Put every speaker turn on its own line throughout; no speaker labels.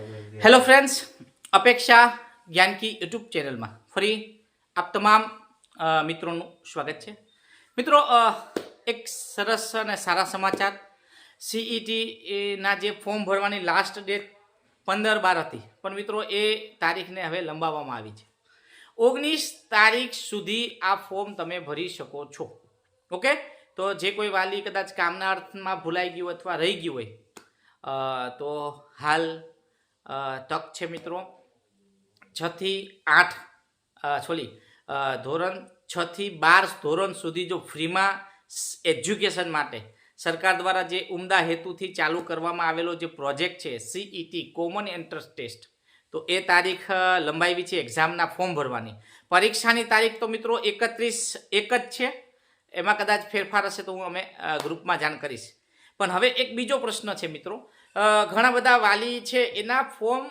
Hello friends, अपेक्षा ज्ञान की यूट्यूब चैनल में फरी आप तमाम मित्रों स्वागत है। मित्रों, एक सरस ने सारा समाचार सीईटी ना जे फॉर्म भरवानी लास्ट डेट 15/12 थी, पण मित्रों ए तारीख ने हवे लंबाववामां आवी छे। 19 तारीख सुधी आ फॉर्म तमे भरी शको छो। ओके, तो जे कोई वाली कदाच कामना अर्थमां भूलाई गयुं अथवा रही गयुं होय तो हाल तक है मित्रों 6 થી 8 ધોરણ 6 થી 12 ધોરણ સુધી जो फ्री में एज्युकेशन माटे सरकार द्वारा जे उमदा हेतुथी चालू करवामां आवेलो जे प्रोजेक्ट है सीईटी कॉमन एंट्रंस टेस्ट, तो ए तारीख लंबाई छे एक्जामना फॉर्म भरवानी। परीक्षानी तारीख तो मित्रों 31 एक ज छे, एमां कदाच फेरफार हशे तो हूँ अमे ग्रुप में जाण करीश। पण हवे एक बीजो प्रश्न है मित्रों, घणा बधा वाली छे एना फॉर्म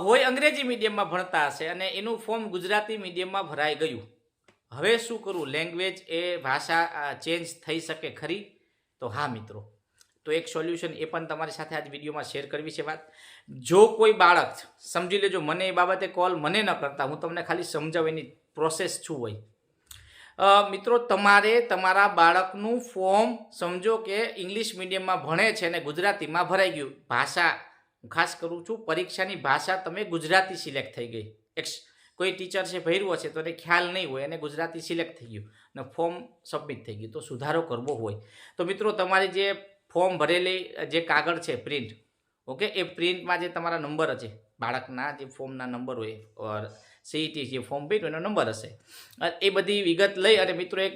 होय अंग्रेजी मीडियम में भणता हशे अने एनुं फॉर्म गुजराती मीडियम में भराई गयुं। हवे शुं करवुं? लैंग्वेज ए भाषा चेन्ज थई शके खरी? तो हाँ मित्रों, तो एक सोल्यूशन ए पण तमारी साथे आज विडियो में शेर करवी छे वात। जो कोई बाळक समजी लेजो, मने ए बाबते कॉल मने न करता, हूँ तमने खाली समजाव एनी प्रोसेस शुं होय। मित्रों, तमारे तमारा बाळकनुं फॉर्म समझो के इंग्लिश मीडियम में भणे छे ने गुजराती में भराई गयुं। भाषा खास करूँ छूँ, परीक्षानी भाषा तमे गुजराती सिलेक्ट थई गई। कोई टीचर से भर्યું हशे तो એને ખ્યાલ नहीं હોય અને गुजराती सिलेक्ट थई गयुं ने फॉर्म सबमिट थई गयुं, तो सुधारो करवो होय तो मित्रों तमारी जे फॉर्म भरेली जे कागळ छे प्रिंट, ओके, ए प्रिंट में जे तमारा नंबर हशे बाळकना जे फॉर्मना नंबर होय और सीईटी जे फॉर्म भर्યું एनो नंबर हशे, ए बधी विगत लई अने मित्रों एक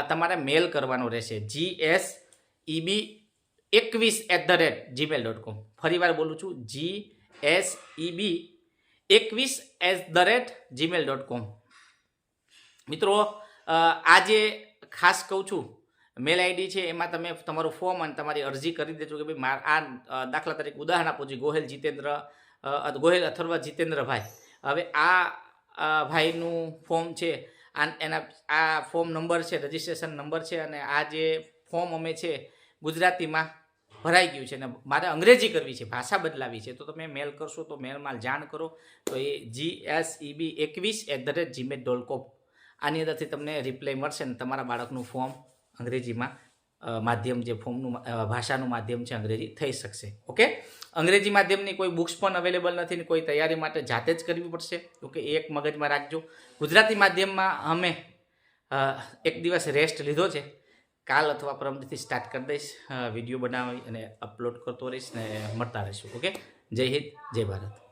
तमारे मेल करवानो रहेशे GSEB21@gmail.com। फरीवार बोलूँ छूँ GSEB21@gmail.com। मित्रों, आज खास कहूँ छूँ मेल आईडी है एमां तमे तमारुं फॉर्म अने तमारी अर्जी करी देजो कि भाई आ दाखला तरीके उदाहरण आपो छो गोहेल अथर्व जितेन्द्र भाई। हवे आ भाईनुं फॉर्म है, एना आ फॉर्म नंबर है, रजिस्ट्रेशन नंबर है अने आ जे फॉर्म अमे छे गुजराती में भराई गयुं छे ने मारे अंग्रेजी करवी छे, भाषा बदलावी छे, तो तमे मेल करशो तो मेल में जाण करो तो ये GSEB21@gmail.com आनी अंदरथी तमने रिप्लाय मळशे ने तमारा बाळकनुं फॉर्म अंग्रेजी में माध्यम जे फॉर्मनुं भाषानुं माध्यम है अंग्रेजी थई शकशे। ओके, अंग्रेजी माध्यमनी कोई बुक्स पण अवेलेबल नथी ने कोई तैयारी माटे जाते ज करवी पड़शे। ओके, एक मगज में राखजो। गुजराती माध्यम में अमे एक दिवस रेस्ट लीधो छे, काल अथवा परमदीथी स्टार्ट कर दईश, विडियो बनावी अने अपलोड करतो रहीश ने मळता रहीशुं। ओके, जय हिंद, जय भारत।